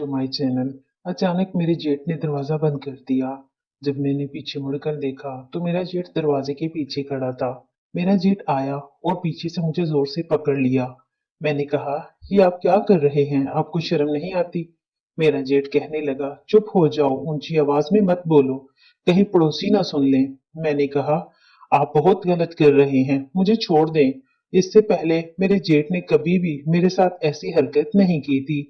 To my channel. अचानक मेरे जेठ ने दरवाजा बंद कर दिया। जब मैंने पीछे मुड़कर देखा तो मेरा जेठ दरवाजे के पीछे खड़ा था। मेरा जेठ आया और पीछे से मुझे जोर से पकड़ लिया। मैंने कहा, ये आप क्या कर रहे हैं? आपको शर्म नहीं आती? मेरा जेठ कहने लगा, चुप हो जाओ, ऊंची आवाज में मत बोलो, कहीं पड़ोसी ना सुन लें। मैंने कहा, आप बहुत गलत कर रहे हैं, मुझे छोड़ दें। इससे पहले मेरे जेठ ने कभी भी मेरे साथ ऐसी हरकत नहीं की थी।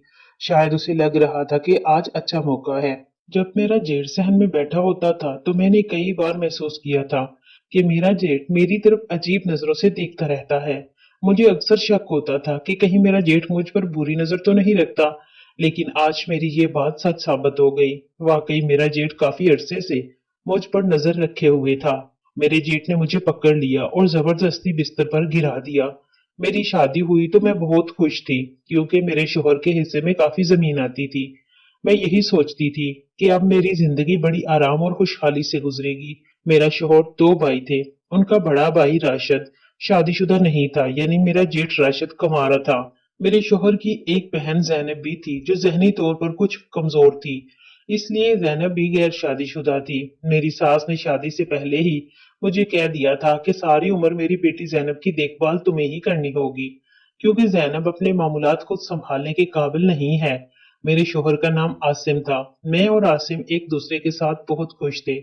शायद उसे लग रहा था कि आज अच्छा मौका है। जब मेरा जेठ सहन में बैठा होता था तो मैंने कई बार महसूस किया था कि मेरा जेठ मेरी तरफ अजीब नजरों से देखता रहता है। मुझे अक्सर शक होता था कि कहीं मेरा जेठ मुझ पर बुरी नजर तो नहीं रखता। लेकिन आज मेरी ये बात सच साबित हो गई। वाकई मेरा जेठ काफी अरसे से मुझ पर नजर रखे हुए था। मेरे जेठ ने मुझे पकड़ लिया और जबरदस्ती बिस्तर पर गिरा दिया। मेरी शादी हुई तो मैं बहुत खुश थी, क्योंकि मेरे शोहर के हिस्से में काफी जमीन आती थी। मैं यही सोचती थी कि अब मेरी जिंदगी बड़ी आराम और खुशहाली से गुजरेगी। मेरा शोहर दो भाई थे। उनका बड़ा भाई राशिद शादीशुदा नहीं था, यानी मेरा जेठ राशिद कुंवारा था। मेरे शोहर की एक बहन जैनब भी थी, जो जहनी तौर पर कुछ कमजोर थी, इसलिए जैनब भी गैर शादीशुदा थी। मेरी सास ने शादी से पहले ही मुझे कह दिया था कि सारी उम्र मेरी बेटी जैनब की देखभाल तुम्हें ही करनी होगी, क्योंकि जैनब अपने मामूलात खुद संभालने के काबिल नहीं है। मेरे शोहर का नाम आसिम था। मैं और आसिम एक दूसरे के साथ बहुत खुश थे।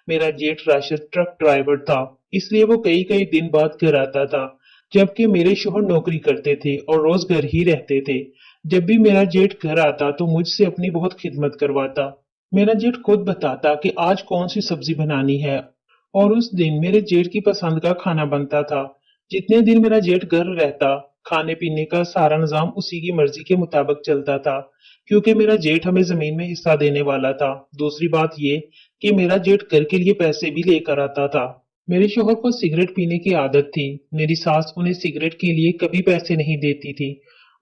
मेरा जेठ राशिद ट्रक ड्राइवर था, इसलिए वो कई कई दिन बाद घर आता था, जबकि मेरे शोहर नौकरी करते थे और रोज घर ही रहते थे। जब भी मेरा जेठ घर आता तो मुझसे अपनी बहुत खिदमत करवाता। मेरा जेठ खुद बताता कि आज कौन सी सब्जी बनानी है, और उस दिन मेरे जेठ की पसंद का खाना बनता था। जितने दिन मेरा जेठ घर रहता, खाने पीने का सारा निजाम उसी की मर्जी के मुताबिक चलता था, क्योंकि मेरा जेठ हमें जमीन में हिस्सा देने वाला था। दूसरी बात ये कि मेरा जेठ घर के लिए पैसे भी लेकर आता था। मेरे शोहर को सिगरेट पीने की आदत थी। मेरी सास उन्हें सिगरेट के लिए कभी पैसे नहीं देती थी।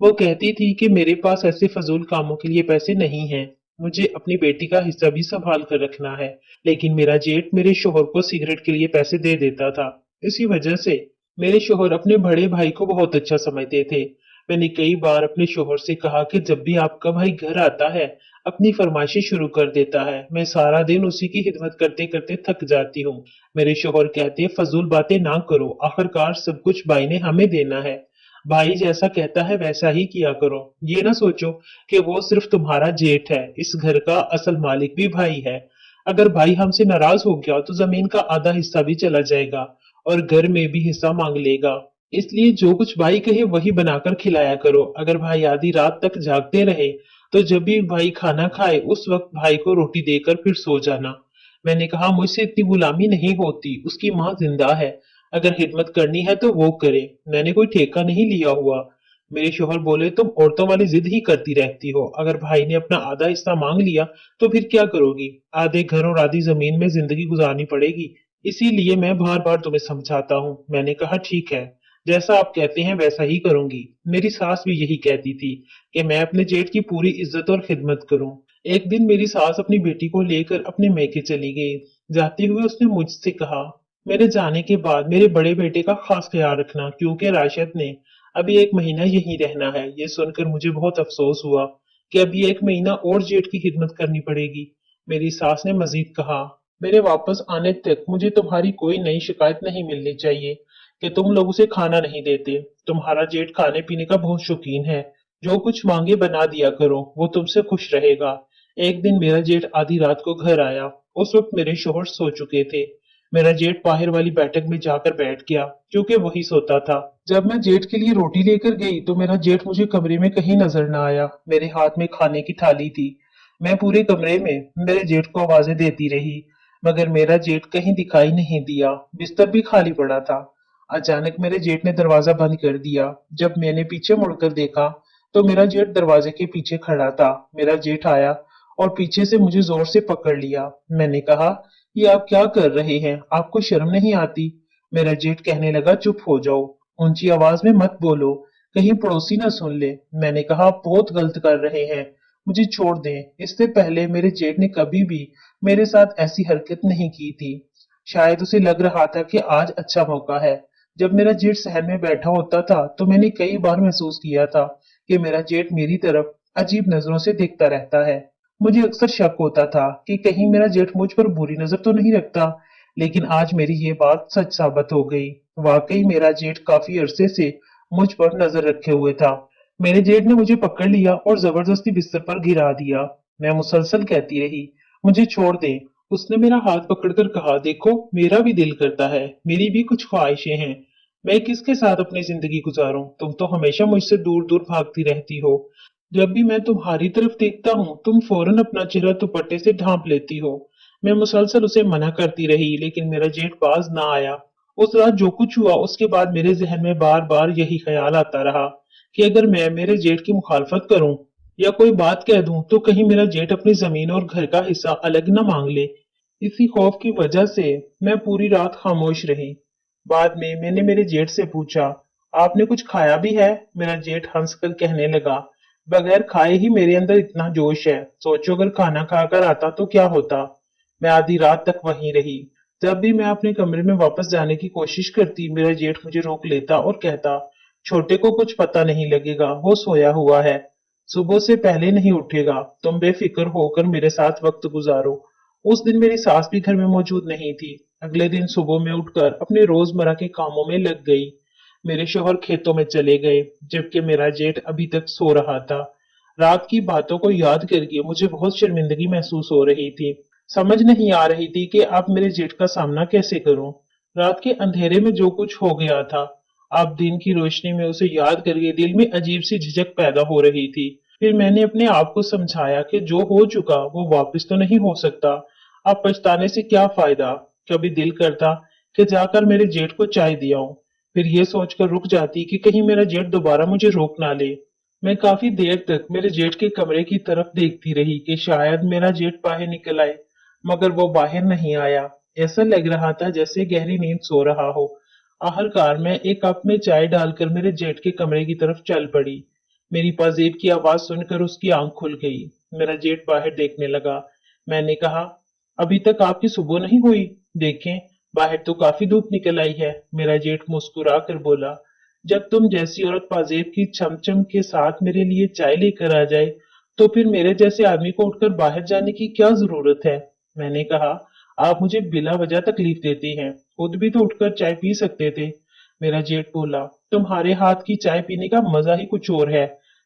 वो कहती थी कि मेरे पास ऐसे फजूल कामों के लिए पैसे नहीं हैं, मुझे अपनी बेटी का हिस्सा भी संभाल कर रखना है। लेकिन मेरा जेठ मेरे शोहर को सिगरेट के लिए पैसे दे देता था। इसी वजह से मेरे शोहर अपने बड़े भाई को बहुत अच्छा समझते थे। मैंने कई बार अपने शोहर से कहा कि जब भी आपका भाई घर आता है, अपनी फरमाइशें शुरू कर देता है। मैं सारा दिन उसी की खिदमत करते करते थक जाती हूँ। मेरे शोहर कहते हैं, फजूल बातें ना करो, आखिरकार सब कुछ भाई ने हमें देना है। भाई जैसा कहता है वैसा ही किया करो। ये ना सोचो कि वो सिर्फ तुम्हारा जेठ है, इस घर का असल मालिक भी भाई है। अगर भाई हमसे नाराज हो गया तो जमीन का आधा हिस्सा भी चला जाएगा और घर में भी हिस्सा मांग लेगा। इसलिए जो कुछ भाई कहे वही बनाकर खिलाया करो। अगर भाई आधी रात तक जागते रहे तो जब भी भाई खाना खाए उस वक्त भाई को रोटी देकर फिर सो जाना। मैंने कहा, मुझसे इतनी गुलामी नहीं होती, उसकी माँ जिंदा है, अगर हिदमत करनी है तो वो करे, मैंने कोई ठेका नहीं लिया हुआ। मेरे शोहर बोले, तुम औरतों वाली जिद ही करती रहती हो, अगर भाई ने अपना आधा हिस्सा मांग लिया तो फिर क्या करोगी? आधे घर और आधी जमीन में जिंदगी गुजारनी पड़ेगी। इसीलिए मैं बार बार तुम्हें समझाता हूँ। मैंने कहा, ठीक है, जैसा आप कहते हैं वैसा ही करूंगी। मेरी सास भी यही कहती थी कि मैं अपने जेठ की पूरी इज्जत और खिदमत करूं। एक दिन मेरी सास अपनी बेटी को लेकर अपने मैके चली गई। जाते हुए उसने मुझसे कहा, मेरे जाने के बाद मेरे बड़े बेटे का खास ख्याल रखना, क्योंकि राशिद ने अभी एक महीना यहीं रहना है। ये सुनकर मुझे बहुत अफसोस हुआ कि अभी एक महीना और जेठ की खिदमत करनी पड़ेगी। मेरी सास ने मजीद कहा, मेरे वापस आने तक मुझे तुम्हारी कोई नई शिकायत नहीं मिलनी चाहिए कि तुम लोग उसे खाना नहीं देते। तुम्हारा जेठ खाने पीने का बहुत शौकीन है, जो कुछ मांगे बना दिया करो, वो तुमसे खुश रहेगा। एक दिन मेरा जेठ आधी रात को घर आया। उस वक्त मेरे शोहर सो चुके थे। मेरा जेठ बाहर वाली बैठक में जाकर बैठ गया, क्योंकि वही सोता था। जब मैं जेठ के लिए रोटी लेकर गई तो मेरा जेठ मुझे कमरे में कहीं नजर न आया। मेरे हाथ में खाने की थाली थी। मैं पूरे कमरे में मेरे जेठ को आवाजें देती रही, मगर मेरा जेठ कहीं दिखाई नहीं दिया। बिस्तर भी खाली पड़ा था। अचानक मेरे जेठ ने दरवाजा बंद कर दिया। जब मैंने पीछे मुड़कर देखा तो मेरा जेठ दरवाजे के पीछे खड़ा था। मेरा जेठ आया और पीछे से मुझे जोर से पकड़ लिया। मैंने कहा, ये आप क्या कर रहे हैं? आपको शर्म नहीं आती? मेरा जेठ कहने लगा, चुप हो जाओ, ऊंची आवाज में मत बोलो, कहीं पड़ोसी ना सुन ले। मैंने कहा, आप बहुत गलत कर रहे हैं, मुझे छोड़ दें। इससे पहले मेरे जेठ ने कभी भी मेरे साथ ऐसी हरकत नहीं की थी। शायद उसे लग रहा था कि आज अच्छा मौका है। जब मेरा जेठ सहन में बैठा होता था तो मैंने कई बार महसूस किया था कि मेरा जेठ मेरी तरफ अजीब नजरों से देखता रहता है। मुझे अक्सर शक होता था कि कहीं मेरा जेठ मुझ पर बुरी नजर तो नहीं रखता, लेकिन आज मेरी ये बात सच साबित हो गई। वाकई मेरा जेठ काफी अरसे से मुझ पर नजर रखे हुए था। मेरे जेठ ने मुझे पकड़ लिया और जबरदस्ती बिस्तर पर गिरा दिया। मैं मुसलसल कहती रही, मुझे छोड़ दे। उसने मेरा हाथ पकड़कर कहा, देखो मेरा भी दिल करता है, मेरी भी कुछ ख्वाहिशें हैं। मैं किसके साथ अपनी जिंदगी गुजारूं? तुम तो हमेशा मुझसे दूर दूर भागती रहती हो। जब भी मैं तुम्हारी तरफ देखता हूँ तुम फौरन अपना चेहरा दुपट्टे से ढांप लेती हो। मैं मुसलसल उसे मना करती रही, लेकिन मेरा जेठ बाज ना आया। उस रात जो कुछ हुआ उसके बाद मेरे जहन में बार बार यही ख्याल आता रहा कि अगर मैं मेरे जेठ की मुखालफत करूं या कोई बात कह दूं तो कहीं मेरा जेठ अपनी जमीन और घर का हिस्सा अलग न मांग ले। इसी खौफ की वजह से मैं पूरी रात खामोश रही। बाद में मैंने मेरे जेठ से पूछा, आपने कुछ खाया भी है? मेरा जेठ हंसकर कहने लगा, बगैर खाए ही मेरे अंदर इतना जोश है। सोचो अगर खाना खाकर आता तो क्या होता। मैं आधी रात तक वहीं रही। जब भी मैं अपने कमरे में वापस जाने की कोशिश करती मेरा जेठ मुझे रोक लेता और कहता, छोटे को कुछ पता नहीं लगेगा, वो सोया हुआ है, सुबह से पहले नहीं उठेगा, तुम बेफिक्र होकर मेरे साथ वक्त गुजारो। उस दिन मेरी सास भी घर में मौजूद नहीं थी। अगले दिन सुबह में उठकर अपने रोजमर्रा के कामों में लग गई। मेरे शौहर खेतों में चले गए, जबकि मेरा जेठ अभी तक सो रहा था। रात की बातों को याद करके मुझे बहुत शर्मिंदगी महसूस हो रही थी। समझ नहीं आ रही थी कि अब मेरे जेठ का सामना कैसे करूं। रात के अंधेरे में जो कुछ हो गया था, अब दिन की रोशनी में उसे याद करके दिल में अजीब सी झिझक पैदा हो रही थी। फिर मैंने अपने आप को समझाया कि जो हो चुका वो वापस तो नहीं हो सकता। अब पछताने से क्या फायदा। कभी दिल करता कि जाकर मेरे जेठ को चाय दिया हूं, फिर ये सोचकर रुक जाती कि कहीं मेरा जेठ दोबारा मुझे रोक ना ले। मैं काफी देर तक मेरे जेठ के कमरे की तरफ देखती रही कि शायद मेरा जेठ बाहर निकल आए, मगर वो बाहर नहीं आया। ऐसा लग रहा था जैसे गहरी नींद सो रहा हो। आखिरकार मैं एक कप में चाय डालकर मेरे जेठ के कमरे की तरफ चल पड़ी। मेरी पाजेब की आवाज सुनकर उसकी आंख खुल गई। मेरा जेठ बाहर देखने लगा। मैंने कहा, अभी तक आपकी सुबह नहीं हुई? देखें, बाहर तो काफी धूप निकल आई है। मेरा जेठ मुस्कुरा कर बोला, जब तुम जैसी औरत पाजेब की चमचम के साथ मेरे लिए चाय लेकर आ जाए तो फिर मेरे जैसे आदमी को उठकर बाहर जाने की क्या जरूरत है? मैंने कहा, आप मुझे बिला वजह तकलीफ देती हैं, खुद भी तो उठकर चाय पी सकते थे। मेरा जेठ बोला, तुम्हारे हाथ की चाय पीने का मजा ही कुछ और है।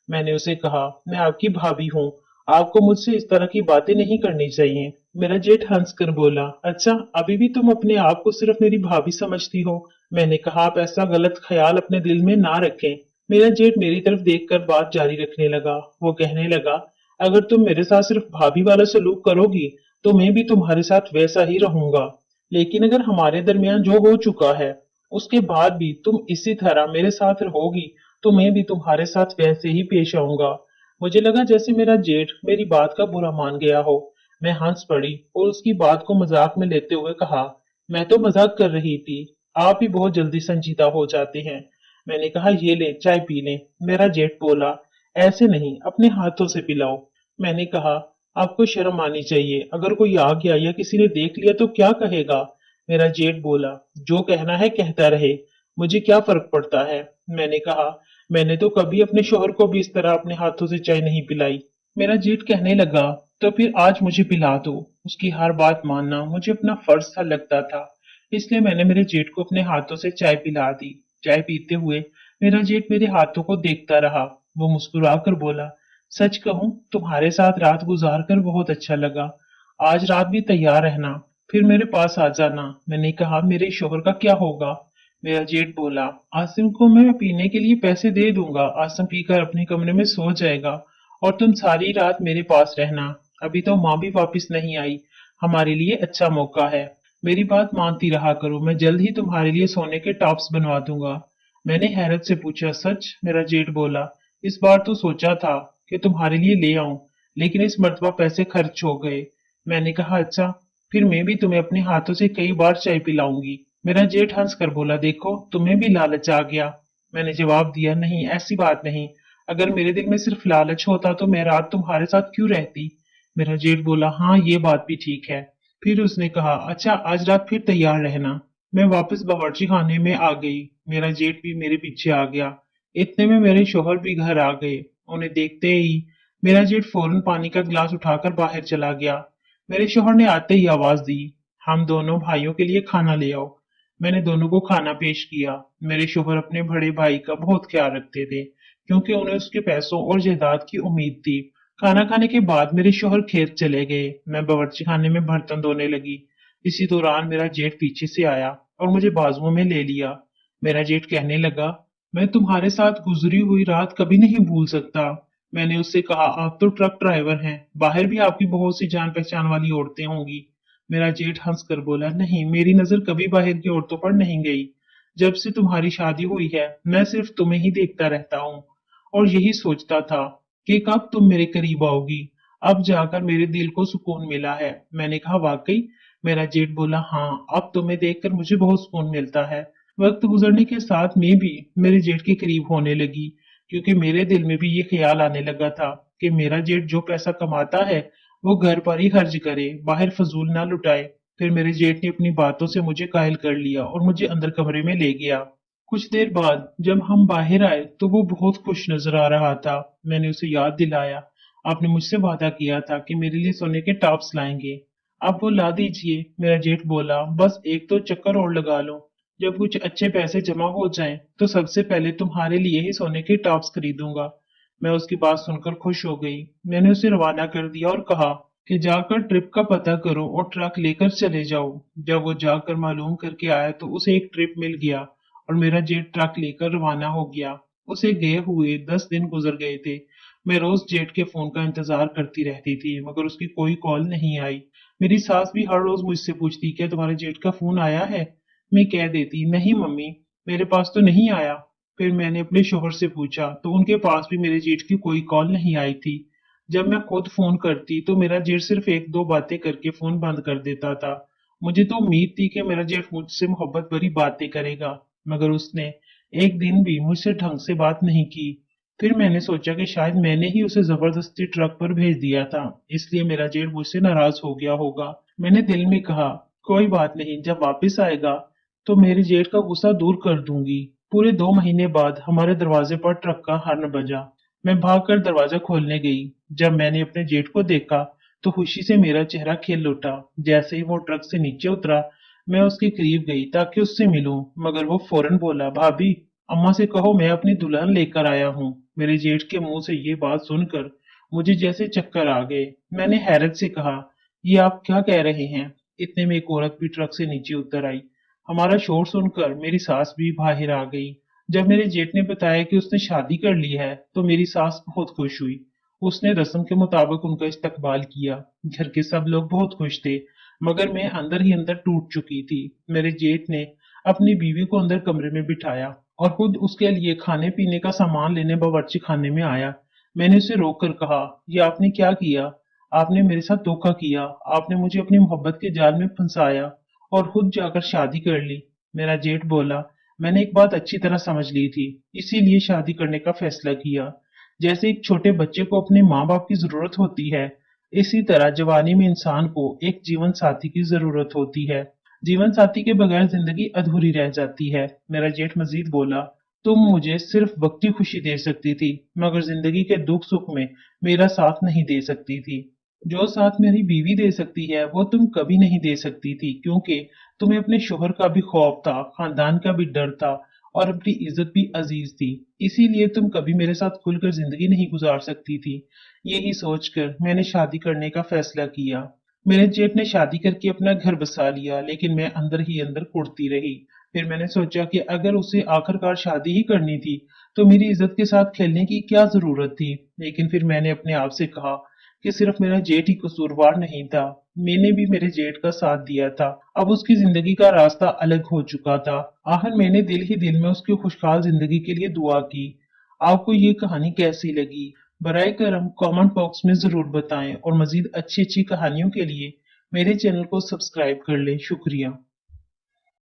मैंने उसे कहा, मैं आपकी भाभी हूँ, आपको मुझसे इस तरह की बातें नहीं करनी चाहिए। मेरा जेठ हंस कर बोला, अच्छा अभी भी तुम अपने आप को सिर्फ मेरी भाभी समझती हो? मैंने कहा, आप ऐसा गलत ख्याल अपने दिल में ना रखें। मेरा जेठ मेरी तरफ देखकर बात जारी रखने लगा। वो कहने लगा, अगर तुम मेरे साथ सिर्फ भाभी वाला सलूक करोगी तो मैं भी तुम्हारे साथ वैसा ही रहूंगा। लेकिन अगर हमारे दरमियान जो हो चुका है उसके बाद भी तुम इसी तरह मेरे साथ रहोगी तो मैं भी तुम्हारे साथ वैसे ही पेश आऊंगा। मुझे लगा जैसे मेरा जेठ मेरी बात का बुरा मान गया हो। मैं हंस पड़ी और उसकी बात को मजाक में लेते हुए कहा, मैं तो मजाक कर रही थी, आप भी बहुत जल्दी संजीदा हो जाते हैं। मैंने कहा, ये ले चाय पी ले। मेरा जेठ बोला, ऐसे नहीं, अपने हाथों से पिलाओ। मैंने कहा, आपको शर्म आनी चाहिए, अगर कोई आ गया या किसी ने देख लिया तो क्या कहेगा? मेरा जेठ बोला, जो कहना है कहता रहे, मुझे क्या फर्क पड़ता है। मैंने कहा, मैंने तो कभी अपने शौहर को भी इस तरह अपने हाथों से चाय नहीं पिलाई। मेरा जेठ कहने लगा, तो फिर आज मुझे पिला दो। उसकी हर बात मानना मुझे अपना फर्ज सा लगता था, इसलिए मैंने मेरे जेठ को अपने हाथों से चाय पिला दी। चाय पीते हुए मेरा जेठ मेरे हाथों को देखता रहा। वो मुस्कुरा कर बोला, सच कहूं तुम्हारे साथ रात गुजार कर बहुत अच्छा लगा। आज रात भी तैयार रहना, फिर मेरे पास आ जाना। मैंने कहा, मेरे शोहर का क्या होगा? मेरा जेठ बोला, आसिम को मैं पीने के लिए पैसे दे दूंगा, आसिम पीकर अपने कमरे में सो जाएगा और तुम सारी रात मेरे पास रहना। अभी तो माँ भी वापस नहीं आई, हमारे लिए अच्छा मौका है। मेरी बात मानती रहा करो, मैं जल्द ही तुम्हारे लिए सोने के टॉप्स बनवा दूंगा। मैंने हैरत से पूछा, सच? मेरा जेठ बोला, इस बार तो सोचा था कि तुम्हारे लिए ले आऊं, लेकिन इस मर्तबा पैसे खर्च हो गए। मैंने कहा, अच्छा, फिर मैं भी तुम्हें अपने हाथों से कई बार चाय पिलाऊंगी। मेरा जेठ हंस कर बोला, देखो तुम्हें भी लालच आ गया। मैंने जवाब दिया, नहीं ऐसी बात नहीं, अगर मेरे दिल में सिर्फ लालच होता तो मैं रात तुम्हारे साथ क्यों रहती? मेरा जेठ बोला, हाँ ये बात भी ठीक है। फिर उसने कहा, अच्छा आज रात फिर तैयार रहना। मैं वापस बावर्ची खाने में आ गई। मेरा जेठ भी मेरे पीछे आ गया। इतने में मेरे शोहर भी घर आ गए। उन्हें देखते ही मेरा जेठ फौरन पानी का गिलास उठाकर बाहर चला गया। मेरे शौहर ने आते ही आवाज दी, हम दोनों भाइयों के लिए खाना ले आओ। मैंने दोनों को खाना पेश किया। मेरे शौहर अपने बड़े भाई का बहुत ख्याल रखते थे, क्योंकि उन्हें उसके पैसों और जायदाद की उम्मीद थी। खाना खाने के बाद मेरे शौहर खेत चले गए। मैं बावर्ची खाने में बर्तन धोने लगी। इसी दौरान मेरा जेठ पीछे से आया और मुझे बाजुओं में ले लिया। मेरा जेठ कहने लगा, मैं तुम्हारे साथ गुजरी हुई रात कभी नहीं भूल सकता। मैंने उससे कहा, आप तो ट्रक ड्राइवर हैं, बाहर भी आपकी बहुत सी जान पहचान वाली औरतें होंगी। मेरा जेठ हंसकर बोला, नहीं, मेरी नजर कभी बाहर की औरतों पर नहीं गई। जब से तुम्हारी शादी हुई है मैं सिर्फ तुम्हें ही देखता रहता हूँ और यही सोचता था कि कब तुम मेरे करीब आओगी। अब जाकर मेरे दिल को सुकून मिला है। मैंने कहा, वाकई? मेरा जेठ बोला, हाँ, अब तुम्हें देखकर मुझे बहुत सुकून मिलता है। वक्त गुजरने के साथ मैं भी मेरे जेठ के करीब होने लगी, क्योंकि मेरे दिल में भी ये ख्याल आने लगा था कि मेरा जेठ जो पैसा कमाता है वो घर पर ही खर्च करे, बाहर फजूल ना लुटाए। फिर मेरे जेठ ने अपनी बातों से मुझे कायल कर लिया और मुझे अंदर कमरे में ले गया। कुछ देर बाद जब हम बाहर आए तो वो बहुत खुश नजर आ रहा था। मैंने उसे याद दिलाया, आपने मुझसे वादा किया था कि मेरे लिए सोने के टॉप्स लाएंगे। आप वो ला दीजिए। मेरा जेठ बोला, बस एक तो चक्कर और लगा लो। जब कुछ अच्छे पैसे जमा हो जाएं तो सबसे पहले तुम्हारे लिए ही सोने के टॉप्स खरीदूंगा। मैं उसकी बात सुनकर खुश हो गई। मैंने उसे रवाना कर दिया और कहा कि जाकर ट्रिप का पता करो और ट्रक लेकर चले जाओ। जब वो जाकर मालूम करके आया तो उसे एक ट्रिप मिल गया और मेरा जेट ट्रक लेकर रवाना हो गया। उसे गए हुए 10 दिन गुजर गए थे। मैं रोज जेट के फोन का इंतजार करती रहती थी, मगर उसकी कोई कॉल नहीं आई। मेरी सास भी हर रोज मुझसे पूछती, क्या तुम्हारे जेठ का फोन आया है? मैं कह देती, नहीं मम्मी, मेरे पास तो नहीं आया। फिर मैंने अपने शोहर से पूछा तो उनके पास भी मेरे जेठ की कोई कॉल नहीं आई थी। जब मैं खुद फोन करती तो मेरा जेठ सिर्फ एक दो बातें करके फोन बंद कर देता था। मुझे तो उम्मीद थी कि मेरा जेठ मुझसे मोहब्बत भरी बातें करेगा, मगर उसने एक दिन भी मुझसे ढंग से बात नहीं की। फिर मैंने सोचा कि शायद मैंने ही उसे जबरदस्ती ट्रक पर भेज दिया था, इसलिए मेरा जेठ मुझसे नाराज हो गया होगा। मैंने दिल में कहा, कोई बात नहीं, जब वापस आएगा तो मेरे जेठ का गुस्सा दूर कर दूंगी। पूरे 2 महीने बाद हमारे दरवाजे पर ट्रक का हॉर्न बजा। मैं भागकर दरवाजा खोलने गई। जब मैंने अपने जेठ को देखा तो खुशी से मेरा चेहरा खिल उठा। जैसे ही वो ट्रक से नीचे उतरा मैं उसके करीब गई ताकि उससे मिलूं, मगर वो फौरन बोला, भाभी, अम्मा से कहो मैं अपनी दुल्हन लेकर आया हूँ। मेरे जेठ के मुंह से ये बात सुनकर मुझे जैसे चक्कर आ गए। मैंने हैरत से कहा, ये आप क्या कह रहे हैं? इतने में एक औरत भी ट्रक से नीचे उतर आई। हमारा शोर सुनकर मेरी सास भी बाहर आ गई। जब मेरे जेठ ने बताया कि उसने शादी कर ली है तो मेरी सास बहुत खुश हुई। उसने रस्म के मुताबिक उनका इस्तकबाल किया। घर के सब लोग बहुत खुश थे, मगर मैं अंदर ही अंदर टूट चुकी थी। मेरे जेठ ने अपनी बीवी को अंदर कमरे में बिठाया और खुद उसके लिए खाने पीने का सामान लेने बावर्ची खाने में आया। मैंने उसे रोककर कहा, ये आपने क्या किया? आपने मेरे साथ धोखा किया। आपने मुझे अपनी मोहब्बत के जाल में फंसाया और खुद जाकर शादी कर ली। मेरा जेठ बोला, मैंने एक बात अच्छी तरह समझ ली थी, इसीलिए शादी करने का फैसला किया। जैसे एक छोटे बच्चे को अपने माँ बाप की जरूरत होती है, इसी तरह जवानी में इंसान को एक जीवन साथी की जरूरत होती है। जीवन साथी के बगैर जिंदगी अधूरी रह जाती है। मेरा जेठ मजीद बोला, तुम मुझे सिर्फ वक्ती खुशी दे सकती थी, मगर जिंदगी के दुख सुख में मेरा साथ नहीं दे सकती थी। जो साथ मेरी बीवी दे सकती है वो तुम कभी नहीं दे सकती थी, क्योंकि तुम्हें अपने शोहर का भी खौफ था, खानदान का भी डर था और अपनी इज्जत भी अजीज थी। इसीलिए तुम कभी मेरे साथ खुलकर जिंदगी नहीं गुजार सकती थी। यही सोचकर मैंने शादी करने का फैसला किया। मेरे जेठ ने शादी करके अपना घर बसा लिया, लेकिन मैं अंदर ही अंदर कुढ़ती रही। फिर मैंने सोचा कि अगर उसे आखिरकार शादी ही करनी थी तो मेरी इज्जत के साथ खेलने की क्या जरूरत थी। लेकिन फिर मैंने अपने आप से कहा कि सिर्फ मेरा जेठ ही कसूरवार नहीं था, मैंने भी मेरे जेठ का साथ दिया था। अब उसकी जिंदगी का रास्ता अलग हो चुका था। आखिर मैंने दिल ही दिल में उसकी खुशहाल जिंदगी के लिए दुआ की। आपको ये कहानी कैसी लगी? बराए करम कमेंट बॉक्स में जरूर बताएं और मजीद अच्छी अच्छी कहानियों के लिए मेरे चैनल को सब्सक्राइब कर लें। शुक्रिया।